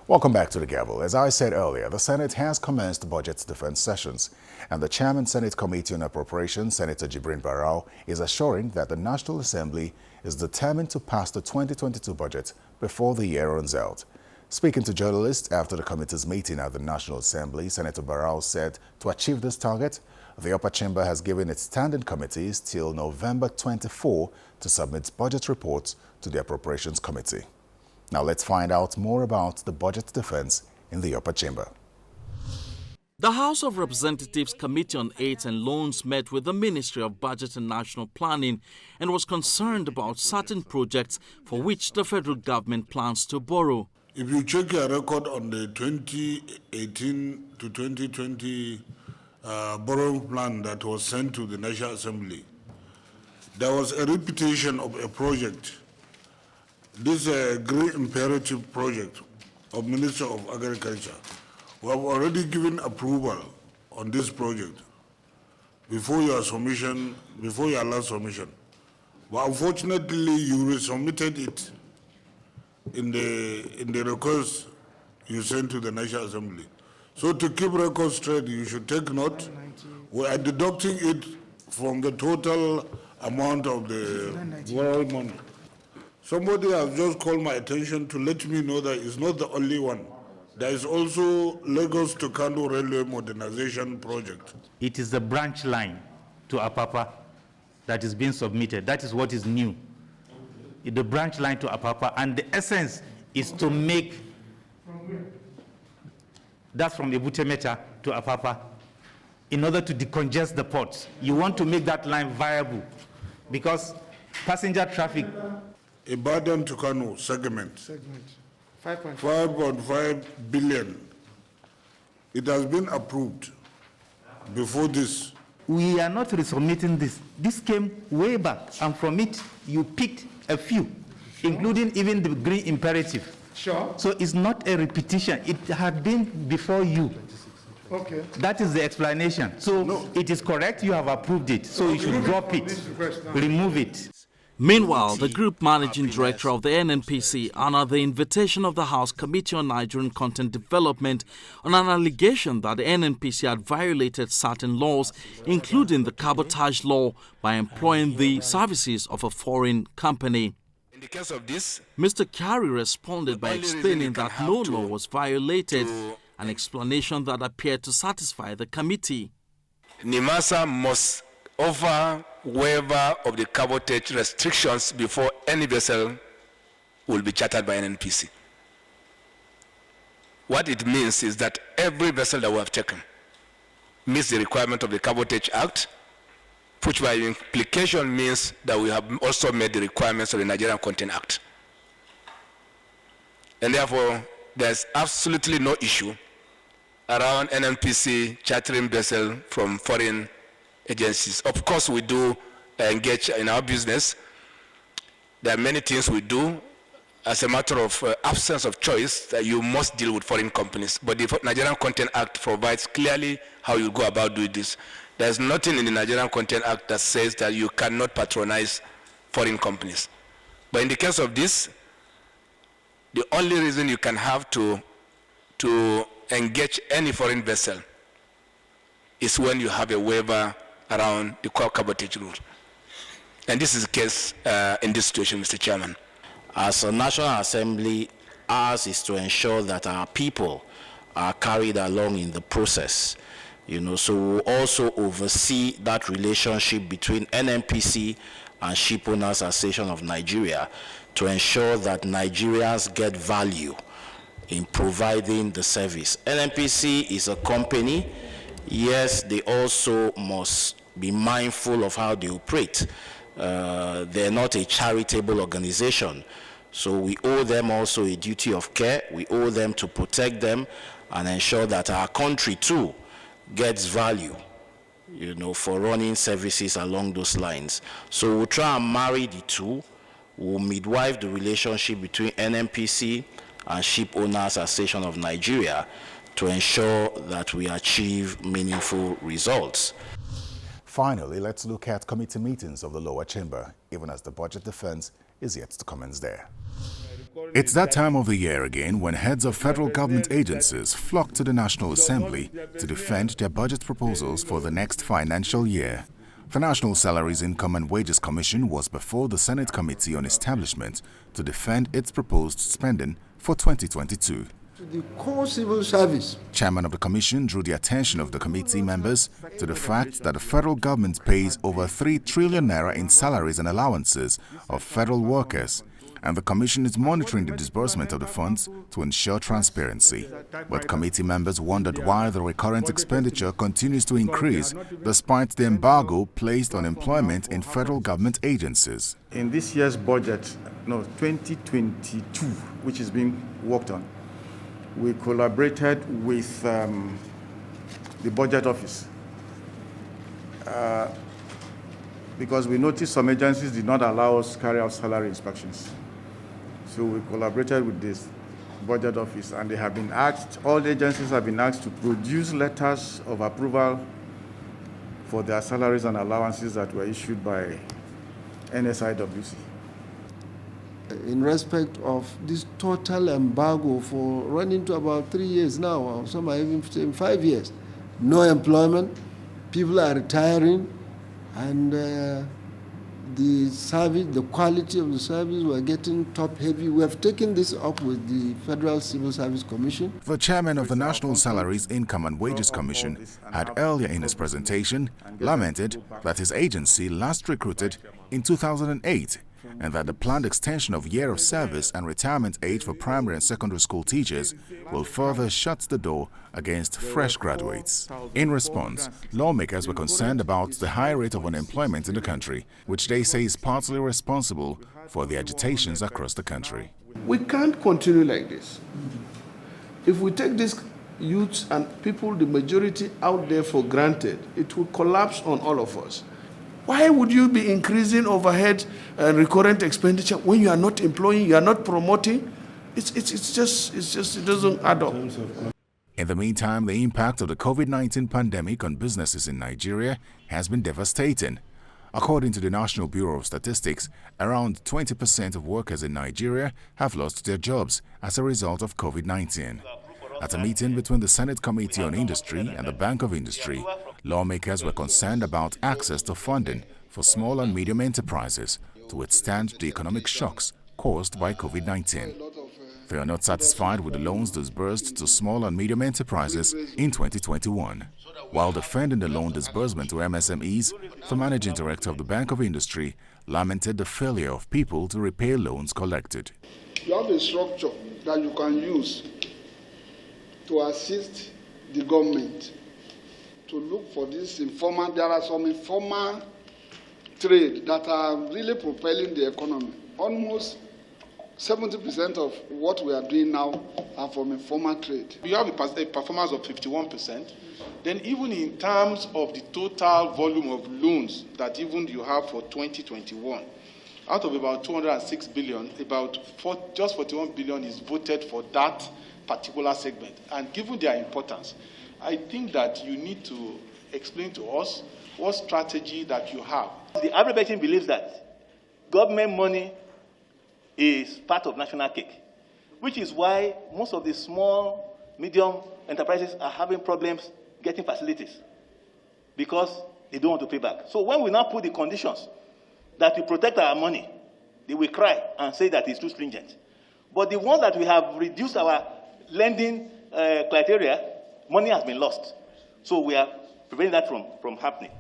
Welcome back to The Gavel. As I said earlier, the Senate has commenced budget defense sessions, and the Chairman Senate Committee on Appropriations, Senator Jibrin Barau, is assuring that the National Assembly is determined to pass the 2022 budget before the year runs out. Speaking to journalists after the committee's meeting at the National Assembly, Senator Barau said to achieve this target, the upper chamber has given its standing committees till November 24 to submit budget reports to the Appropriations Committee. Now let's find out more about the budget defense in the upper chamber. The House of Representatives Committee on Aids and Loans met with the Ministry of Budget and National Planning and was concerned about certain projects for which the federal government plans to borrow. If you check your record on the 2018 to 2020 borrowing plan that was sent to the National Assembly, there was a repetition of a project. This is a great imperative project of Minister of Agriculture. We have already given approval on this project before your submission, before your last submission. But unfortunately, you resubmitted it in the request you sent to the National Assembly. So to keep records straight, you should take note. We are deducting it from the total amount of the borrowed money. Somebody has just called my attention to let me know that it's not the only one. There is also Lagos to Kano Railway Modernization Project. It is the branch line to Apapa that is being submitted. That is what is new. The branch line to Apapa, and the essence is to make, that's from Ebutemeta to Apapa, in order to decongest the ports. You want to make that line viable because passenger traffic. Ibadan to Kano segment. 5.5 billion. It has been approved before this. We are not resubmitting this. This came way back, and from it, you picked a few, including even the green imperative. Sure. So it's not a repetition. It had been before you. Okay. That is the explanation. So no. It is correct, you have approved it. So you should drop it, remove it. Meanwhile, the Group Managing Director of the NNPC honored the invitation of the House Committee on Nigerian Content Development on an allegation that the NNPC had violated certain laws, including the cabotage law, by employing the services of a foreign company. In the case of this, Mr. Kyari responded by explaining that no law was violated, an explanation that appeared to satisfy the committee. NIMASA must offer waiver of the cabotage restrictions before any vessel will be chartered by an NNPC. What it means is that every vessel that we have taken meets the requirement of the Cabotage Act, which by implication means that we have also met the requirements of the Nigerian Content Act. And therefore, there's absolutely no issue around NNPC chartering vessel from foreign agencies. Of course, we do engage in our business. There are many things we do as a matter of absence of choice that you must deal with foreign companies. But the Nigerian Content Act provides clearly how you go about doing this. There's nothing in the Nigerian Content Act that says that you cannot patronize foreign companies. But in the case of this, the only reason you can have to engage any foreign vessel is when you have a waiver around the core cabotage rule. And this is the case in this situation, Mr. Chairman. As a National Assembly, ours is to ensure that our people are carried along in the process. So we'll also oversee that relationship between NNPC and Ship Owners Association of Nigeria to ensure that Nigerians get value in providing the service. NNPC is a company. Yes, they also must be mindful of how they operate. They're not a charitable organization. So we owe them also a duty of care. We owe them to protect them and ensure that our country too gets value, for running services along those lines. So we'll try and marry the two. We'll midwife the relationship between NNPC and Ship Owners Association of Nigeria to ensure that we achieve meaningful results. Finally, let's look at committee meetings of the lower chamber, even as the budget defense is yet to commence there. It's that time of the year again when heads of federal government agencies flock to the National Assembly to defend their budget proposals for the next financial year. The National Salaries, Income and Wages Commission was before the Senate Committee on Establishment to defend its proposed spending for 2022. The core civil service. Chairman of the Commission drew the attention of the committee members to the fact that the federal government pays over 3 trillion naira in salaries and allowances of federal workers, and the Commission is monitoring the disbursement of the funds to ensure transparency. But committee members wondered why the recurrent expenditure continues to increase despite the embargo placed on employment in federal government agencies. In this year's budget, 2022, which is being worked on, we collaborated with the Budget Office because we noticed some agencies did not allow us to carry out salary inspections. So we collaborated with this Budget Office, and they have been asked, all the agencies have been asked to produce letters of approval for their salaries and allowances that were issued by NSIWC. In respect of this total embargo for running to about 3 years now, or some are even saying 5 years, no employment, people are retiring, and the service, the quality of the service, were getting top heavy. We have taken this up with the Federal Civil Service Commission. The chairman of the National Salaries, Income and Wages Commission had earlier in his presentation lamented that his agency last recruited in 2008 and that the planned extension of year of service and retirement age for primary and secondary school teachers will further shut the door against fresh graduates. In response, lawmakers were concerned about the high rate of unemployment in the country, which they say is partly responsible for the agitations across the country. We can't continue like this. If we take these youths and people, the majority out there, for granted, it will collapse on all of us. Why would you be increasing overhead and recurrent expenditure when you are not employing, you are not promoting? It doesn't add up. In the meantime, the impact of the COVID-19 pandemic on businesses in Nigeria has been devastating. According to the National Bureau of Statistics, around 20% of workers in Nigeria have lost their jobs as a result of COVID-19. At a meeting between the Senate Committee on Industry and the Bank of Industry, lawmakers were concerned about access to funding for small and medium enterprises to withstand the economic shocks caused by COVID-19. They are not satisfied with the loans disbursed to small and medium enterprises in 2021. While defending the loan disbursement to MSMEs, the managing director of the Bank of Industry lamented the failure of people to repay loans collected. You have a structure that you can use to assist the government to look for this informal. There are some informal trade that are really propelling the economy. Almost 70% of what we are doing now are from informal trade. You have a performance of 51%. Then even in terms of the total volume of loans that even you have for 2021, out of about 206 billion, just 41 billion is voted for that particular segment. And given their importance, I think that you need to explain to us what strategy that you have. The average person believes that government money is part of national cake, which is why most of the small, medium enterprises are having problems getting facilities because they don't want to pay back. So when we now put the conditions that we protect our money, they will cry and say that it's too stringent. But the ones that we have reduced our lending criteria, money has been lost. So we are preventing that from happening.